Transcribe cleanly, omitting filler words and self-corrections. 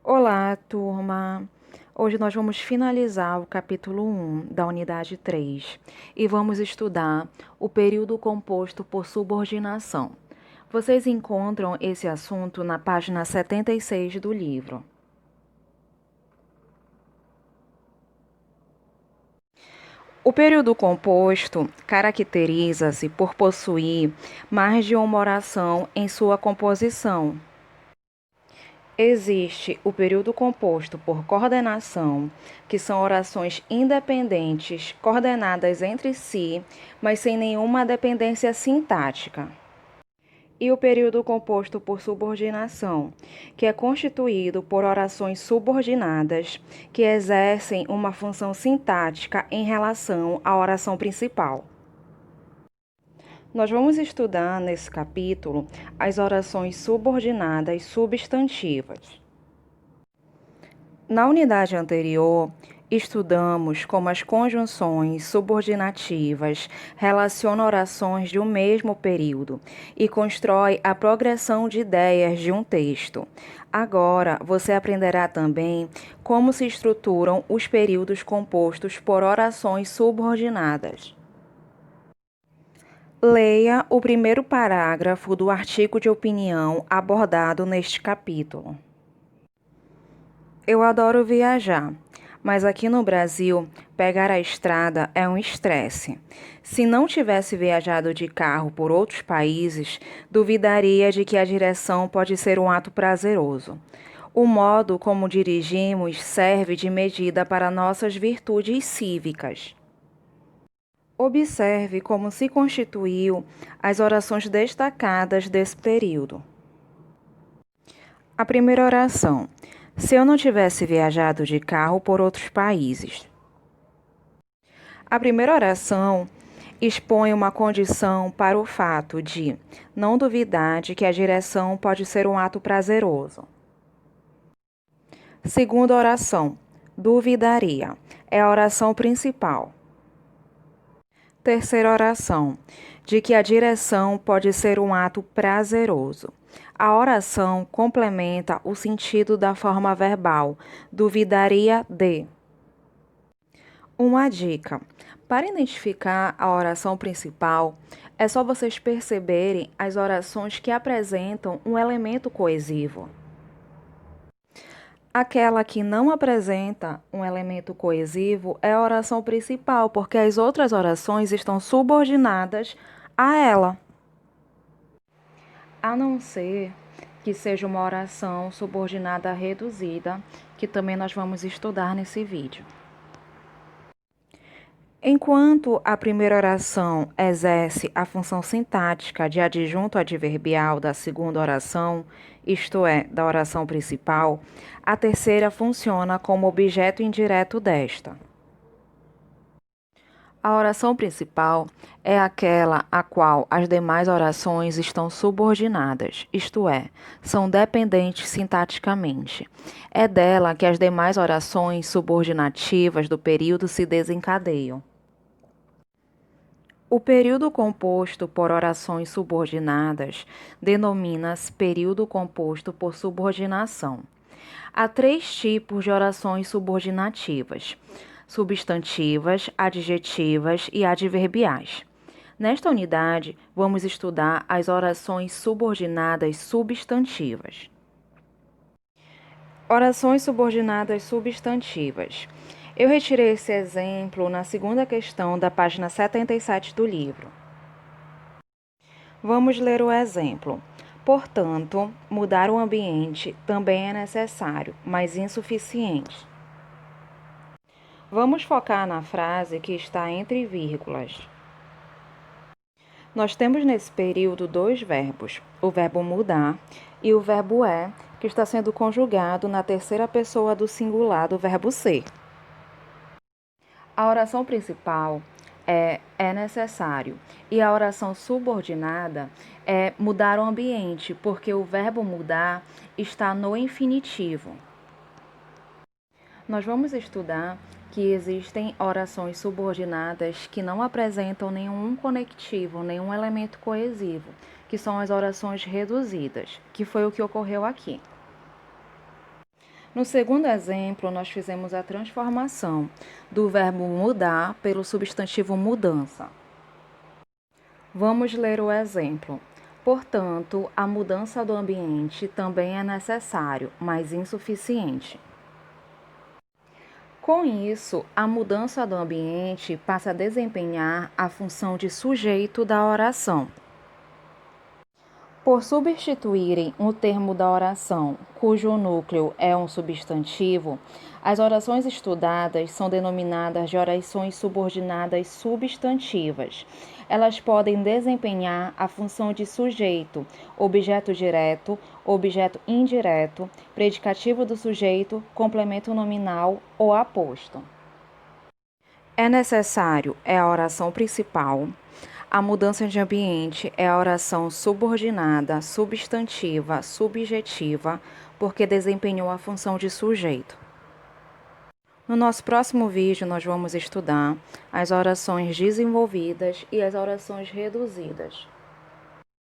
Olá, turma! Hoje nós vamos finalizar o capítulo 1 da unidade 3 e vamos estudar o período composto por subordinação. Vocês encontram esse assunto na página 76 do livro. O período composto caracteriza-se por possuir mais de uma oração em sua composição. Existe o período composto por coordenação, que são orações independentes, coordenadas entre si, mas sem nenhuma dependência sintática. E o período composto por subordinação, que é constituído por orações subordinadas que exercem uma função sintática em relação à oração principal. Nós vamos estudar nesse capítulo as orações subordinadas substantivas. Na unidade anterior, estudamos como as conjunções subordinativas relacionam orações de um mesmo período e constrói a progressão de ideias de um texto. Agora, você aprenderá também como se estruturam os períodos compostos por orações subordinadas. Leia o primeiro parágrafo do artigo de opinião abordado neste capítulo. Eu adoro viajar, mas aqui no Brasil, pegar a estrada é um estresse. Se não tivesse viajado de carro por outros países, duvidaria de que a direção pode ser um ato prazeroso. O modo como dirigimos serve de medida para nossas virtudes cívicas. Observe como se constituiu as orações destacadas desse período. A primeira oração: se eu não tivesse viajado de carro por outros países. A primeira oração expõe uma condição para o fato de não duvidar de que a direção pode ser um ato prazeroso. Segunda oração: duvidaria. É a oração principal. Terceira oração: de que a direção pode ser um ato prazeroso. A oração complementa o sentido da forma verbal, duvidaria de. Uma dica: para identificar a oração principal, é só vocês perceberem as orações que apresentam um elemento coesivo. Aquela que não apresenta um elemento coesivo é a oração principal, porque as outras orações estão subordinadas a ela. A não ser que seja uma oração subordinada reduzida, que também nós vamos estudar nesse vídeo. Enquanto a primeira oração exerce a função sintática de adjunto adverbial da segunda oração, isto é, da oração principal, a terceira funciona como objeto indireto desta. A oração principal é aquela a qual as demais orações estão subordinadas, isto é, são dependentes sintaticamente. É dela que as demais orações subordinativas do período se desencadeiam. O período composto por orações subordinadas denomina-se período composto por subordinação. Há três tipos de orações subordinativas: substantivas, adjetivas e adverbiais. Nesta unidade, vamos estudar as orações subordinadas substantivas. Orações subordinadas substantivas. Eu retirei esse exemplo na segunda questão da página 77 do livro. Vamos ler o exemplo. Portanto, mudar o ambiente também é necessário, mas insuficiente. Vamos focar na frase que está entre vírgulas. Nós temos nesse período dois verbos, o verbo mudar e o verbo é, que está sendo conjugado na terceira pessoa do singular do verbo ser. A oração principal é necessário e a oração subordinada é mudar o ambiente, porque o verbo mudar está no infinitivo. Nós vamos estudar que existem orações subordinadas que não apresentam nenhum conectivo, nenhum elemento coesivo, que são as orações reduzidas, que foi o que ocorreu aqui. No segundo exemplo, nós fizemos a transformação do verbo mudar pelo substantivo mudança. Vamos ler o exemplo. Portanto, a mudança do ambiente também é necessário, mas insuficiente. Com isso, a mudança do ambiente passa a desempenhar a função de sujeito da oração. Por substituírem o termo da oração, cujo núcleo é um substantivo, as orações estudadas são denominadas de orações subordinadas substantivas. Elas podem desempenhar a função de sujeito, objeto direto, objeto indireto, predicativo do sujeito, complemento nominal ou aposto. É necessário é a oração principal. A mudança de ambiente é a oração subordinada, substantiva, subjetiva, porque desempenhou a função de sujeito. No nosso próximo vídeo, nós vamos estudar as orações desenvolvidas e as orações reduzidas.